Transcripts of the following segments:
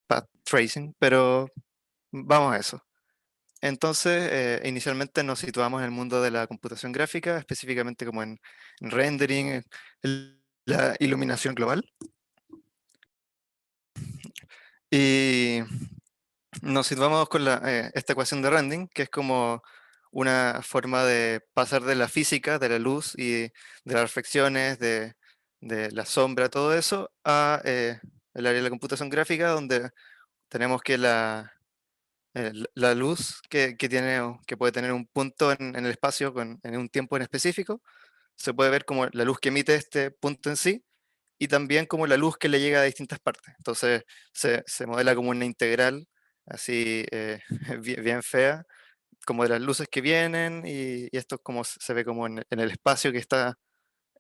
path tracing, pero vamos a eso. Entonces, inicialmente nos situamos en el mundo de la computación gráfica, específicamente como en rendering, la iluminación global. Y nos situamos con esta ecuación de rendering, que es como una forma de pasar de la física, de la luz y de las reflexiones, de la sombra, todo eso, a el área de la computación gráfica, donde tenemos que la luz que puede tener un punto en el espacio en un tiempo en específico, se puede ver como la luz que emite este punto en sí, y también como la luz que le llega a distintas partes. Entonces se modela como una integral, así bien fea, como de las luces que vienen, y esto es como se ve como en el espacio que está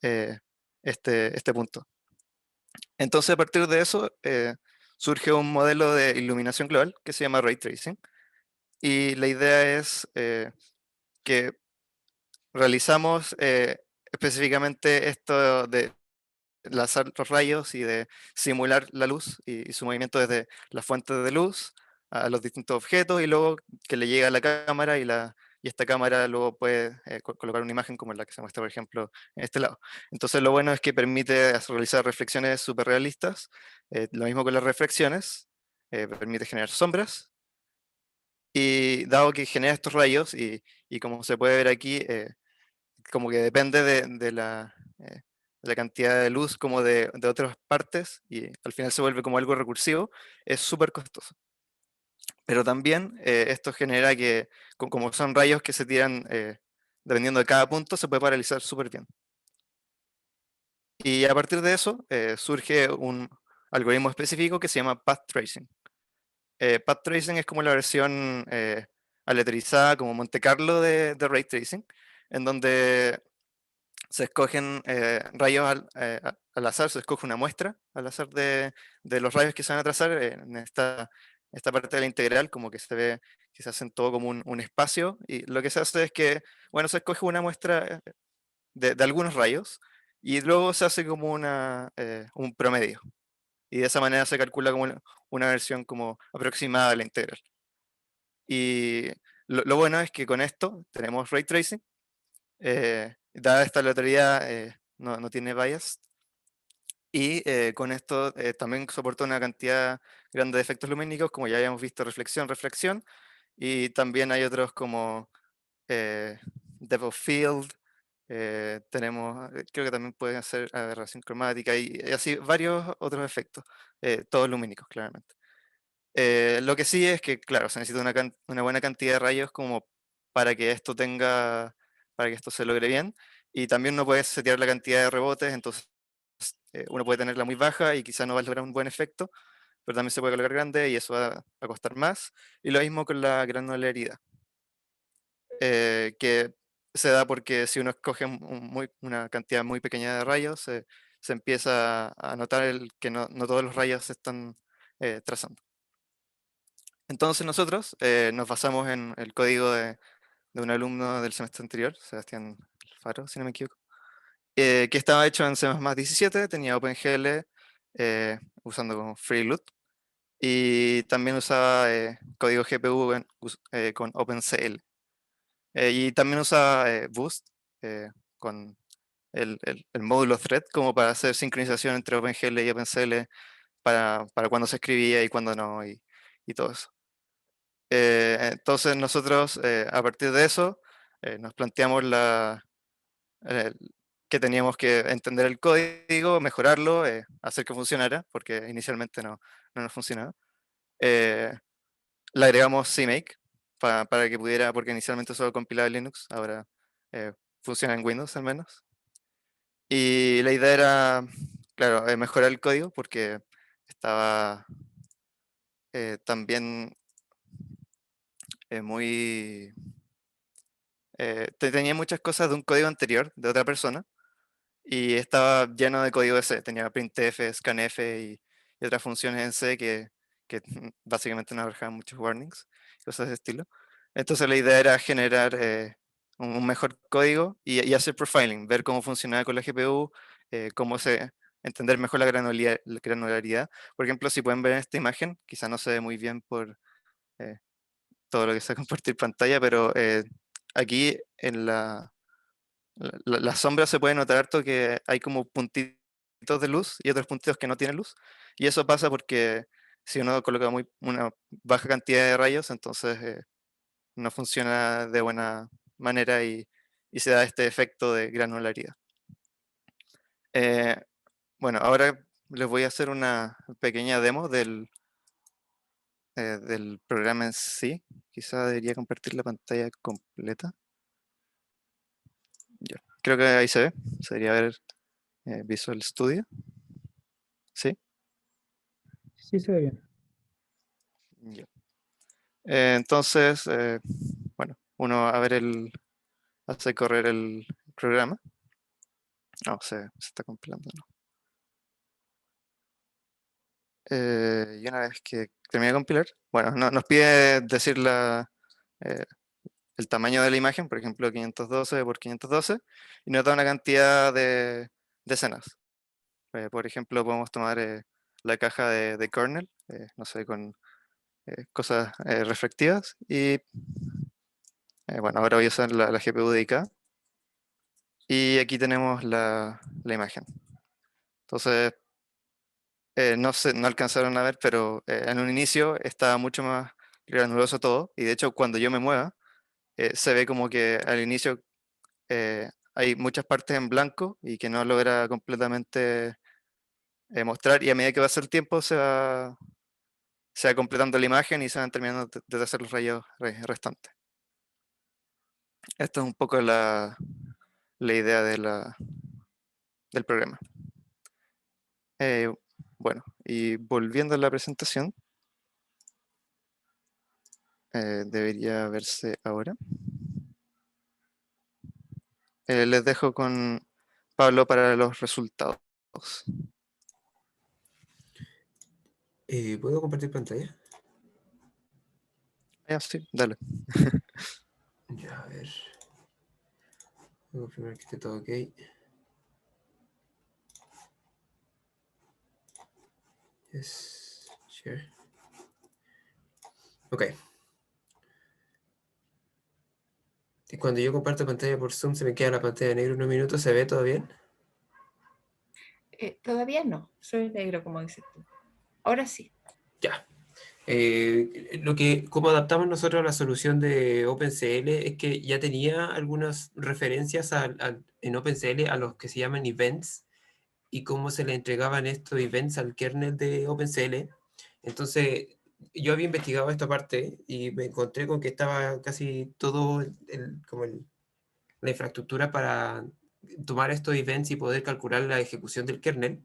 eh, este punto. Entonces a partir de eso surge un modelo de iluminación global que se llama Ray Tracing, y la idea es que realizamos específicamente esto de lanzar los rayos y de simular la luz y su movimiento desde la fuente de luz a los distintos objetos, y luego que le llega a la cámara, y esta cámara luego puede colocar una imagen como la que se muestra, por ejemplo, en este lado. Entonces lo bueno es que permite realizar reflexiones súper realistas, lo mismo con las reflexiones, permite generar sombras, y dado que genera estos rayos, y como se puede ver aquí, como que depende de la cantidad de luz como de otras partes, y al final se vuelve como algo recursivo, es súper costoso. Pero también esto genera que, como son rayos que se tiran dependiendo de cada punto, se puede paralizar súper bien. Y a partir de eso surge un algoritmo específico que se llama Path Tracing. Path Tracing es como la versión aleatorizada, como Monte Carlo de Ray Tracing, en donde se escogen rayos al azar, se escoge una muestra al azar de los rayos que se van a trazar en esta parte de la integral, como que se ve que se hacen todo como un espacio, y lo que se hace es que, bueno, se escoge una muestra de algunos rayos, y luego se hace como un promedio, y de esa manera se calcula como una versión como aproximada de la integral. Y lo bueno es que con esto tenemos ray tracing, dada esta aleatoriedad, no tiene bias, y con esto también soporta una cantidad grande de efectos lumínicos, como ya habíamos visto, reflexión, reflexión, y también hay otros como eh, depth of field, tenemos, creo que también pueden hacer aberración cromática, y así varios otros efectos, todos lumínicos, claramente. Lo que sí es que, claro, se necesita una buena cantidad de rayos como para que esto para que esto se logre bien, y también no puedes setear la cantidad de rebotes, entonces uno puede tenerla muy baja y quizás no va a lograr un buen efecto, pero también se puede colocar grande y eso va a costar más. Y lo mismo con la granularidad, que se da porque si uno escoge una cantidad muy pequeña de rayos, se empieza a notar que no todos los rayos se están trazando. Entonces nosotros nos basamos en el código de un alumno del semestre anterior, Sebastián Alfaro, si no me equivoco, que estaba hecho en C++17, tenía OpenGL usando como Freeloot, y también usaba código GPU con OpenCL. Y también usaba Boost con el módulo thread como para hacer sincronización entre OpenGL y OpenCL para cuando se escribía y cuando no, y todo eso. Entonces nosotros a partir de eso nos planteamos eh, que teníamos que entender el código, mejorarlo, hacer que funcionara, porque inicialmente no nos funcionaba. Eh, Le agregamos CMake para que pudiera, porque inicialmente solo compilaba en Linux, ahora funciona en Windows al menos. Y la idea era, claro, mejorar el código porque estaba también muy tenía muchas cosas de un código anterior, de otra persona, y estaba lleno de código de C. Tenía printf, scanf y otras funciones en C que básicamente no arrojaban muchos warnings, cosas de ese estilo. Entonces la idea era generar un mejor código y hacer profiling, ver cómo funcionaba con la GPU, cómo se entender mejor la granularidad. Por ejemplo, si pueden ver en esta imagen, quizá no se ve muy bien por eh, todo lo que sea compartir pantalla, pero aquí en la sombra se puede notar harto que hay como puntitos de luz y otros puntitos que no tienen luz. Y eso pasa porque si uno coloca una baja cantidad de rayos, entonces no funciona de buena manera y se da este efecto de granularidad. Eh, bueno, ahora les voy a hacer una pequeña demo del programa en sí. Quizá debería compartir la pantalla completa. Ya. Creo que ahí se ve. Se debería ver Visual Studio. ¿Sí? Sí, se ve bien. Ya. Entonces, bueno, uno a ver hace correr el programa. No, se está compilando, ¿no? Y una vez que termine de compilar, bueno, nos pide decir eh, el tamaño de la imagen, por ejemplo, 512 por 512, y nos da una cantidad de escenas. Por ejemplo, podemos tomar la caja de kernel, no sé, con cosas reflectivas, y bueno, ahora voy a usar la GPU dedicada, y aquí tenemos la imagen. Entonces, no sé, no alcanzaron a ver, pero en un inicio estaba mucho más granuloso todo, y de hecho cuando yo me mueva, se ve como que al inicio hay muchas partes en blanco y que no logra completamente mostrar, y a medida que pasa el tiempo se va completando la imagen y se van terminando de hacer los rayos restantes. Esto es un poco la idea del programa. Bueno, y volviendo a la presentación, debería verse ahora. Les dejo con Pablo para los resultados. ¿Puedo compartir pantalla? Sí, dale. Ya, a ver. Voy a confirmar que esté todo ok. Yes, share. Ok. Y cuando yo comparto pantalla por Zoom, se me queda la pantalla negra unos minutos. ¿Se ve todo bien? Todavía no, soy negro, como dices tú. Ahora sí. Ya. Como adaptamos nosotros a la solución de OpenCL es que ya tenía algunas referencias en OpenCL a los que se llaman events y cómo se le entregaban estos events al kernel de OpenCL. Entonces, yo había investigado esta parte y me encontré con que estaba casi todo la infraestructura para tomar estos events y poder calcular la ejecución del kernel.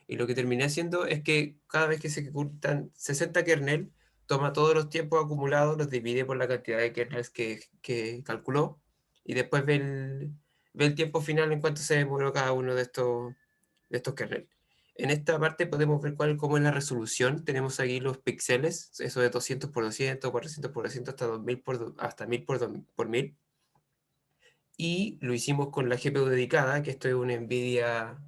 Y lo que terminé haciendo es que cada vez que se ejecutan 60 kernel, toma todos los tiempos acumulados, los divide por la cantidad de kernels que calculó y después ve el tiempo final en cuanto se demoró cada uno de estos kernels. En esta parte podemos ver cómo es la resolución. Tenemos aquí los píxeles, eso de 200 por 200, 400 por 200 hasta 2000 hasta 1000 por 1000. Y lo hicimos con la GPU dedicada, que esto es una NVIDIA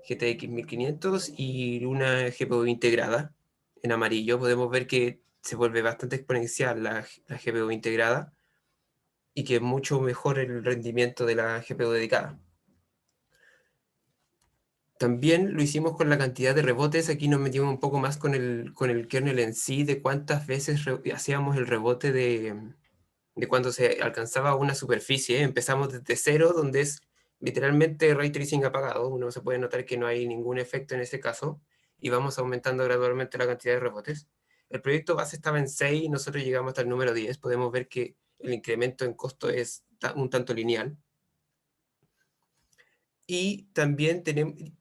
GTX 1500 y una GPU integrada. En amarillo podemos ver que se vuelve bastante exponencial la GPU integrada y que es mucho mejor el rendimiento de la GPU dedicada. También lo hicimos con la cantidad de rebotes. Aquí nos metimos un poco más con el kernel en sí, de cuántas veces hacíamos el rebote de cuando se alcanzaba una superficie. Empezamos desde cero, donde es literalmente ray tracing apagado. Uno se puede notar que no hay ningún efecto en ese caso. Y vamos aumentando gradualmente la cantidad de rebotes. El proyecto base estaba en 6 y nosotros llegamos hasta el número 10. Podemos ver que el incremento en costo es un tanto lineal. Y también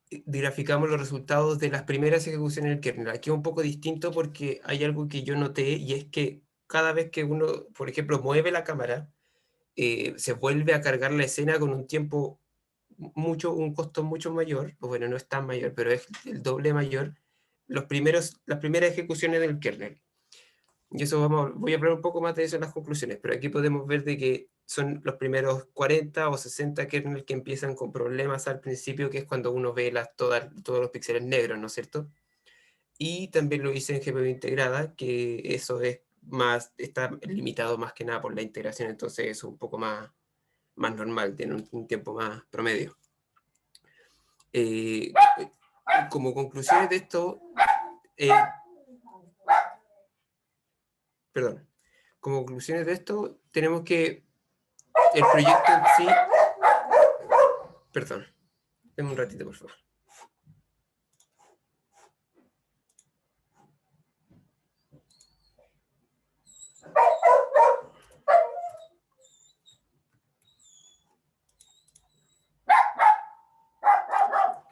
graficamos los resultados de las primeras ejecuciones del kernel. Aquí es un poco distinto porque hay algo que yo noté y es que cada vez que uno, por ejemplo, mueve la cámara, se vuelve a cargar la escena con un tiempo un costo mucho mayor, o bueno, no es tan mayor, pero es el doble mayor, las primeras ejecuciones del kernel. Y eso voy a hablar un poco más de eso en las conclusiones, pero aquí podemos ver de que son los primeros 40 o 60 kernels que empiezan con problemas al principio, que es cuando uno ve todos los píxeles negros, ¿no es cierto? Y también lo hice en GPU integrada, que eso está limitado más que nada por la integración, entonces es un poco más normal, tiene un tiempo más promedio. Como conclusiones de esto, como conclusiones de esto, tenemos que el proyecto en sí, perdón, denme un ratito por favor.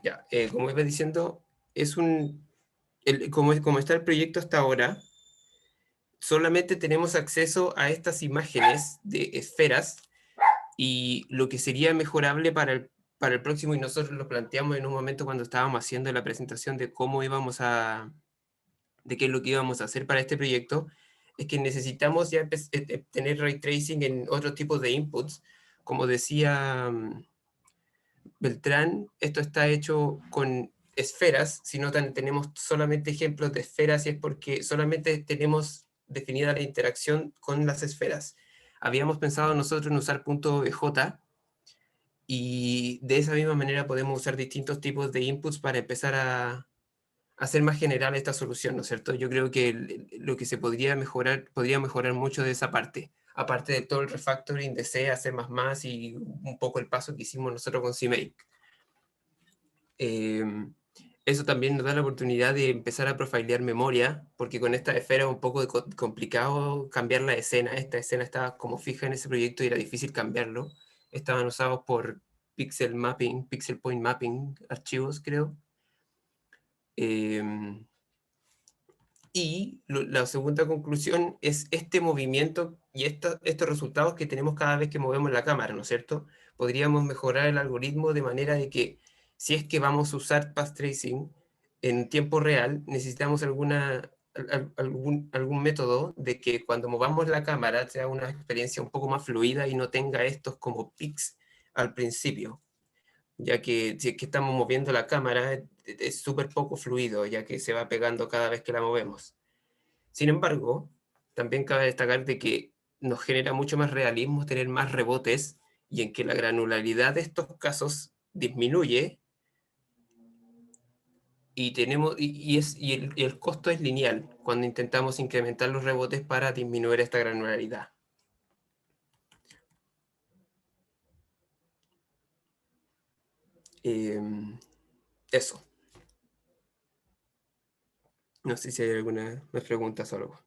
Ya, como iba diciendo, como está el proyecto hasta ahora, solamente tenemos acceso a estas imágenes de esferas y lo que sería mejorable para el próximo, y nosotros lo planteamos en un momento cuando estábamos haciendo la presentación de de qué es lo que íbamos a hacer para este proyecto, es que necesitamos ya tener ray tracing en otros tipos de inputs. Como decía Beltrán, esto está hecho con esferas. Si notan, tenemos solamente ejemplos de esferas y es porque solamente tenemos definida la interacción con las esferas. Habíamos pensado nosotros en usar .bj y de esa misma manera podemos usar distintos tipos de inputs para empezar a hacer más general esta solución, ¿no es cierto? Yo creo que lo que se podría mejorar mucho de esa parte, aparte de todo el refactoring de C a C++ y un poco el paso que hicimos nosotros con CMake. Eso también nos da la oportunidad de empezar a profilear memoria, porque con esta esfera es un poco complicado cambiar la escena. Esta escena estaba como fija en ese proyecto y era difícil cambiarlo. Estaban usados por pixel mapping, pixel point mapping, archivos, creo. Y la segunda conclusión es este movimiento y estos resultados que tenemos cada vez que movemos la cámara, ¿no es cierto? Podríamos mejorar el algoritmo de manera de que si es que vamos a usar path tracing en tiempo real, necesitamos algún método de que cuando movamos la cámara sea una experiencia un poco más fluida y no tenga estos como pics al principio, ya que si es que estamos moviendo la cámara es súper poco fluido, ya que se va pegando cada vez que la movemos. Sin embargo, también cabe destacar de que nos genera mucho más realismo tener más rebotes y en que la granularidad de estos casos disminuye y el costo es lineal cuando intentamos incrementar los rebotes para disminuir esta granularidad. Eso. No sé si hay alguna pregunta o algo.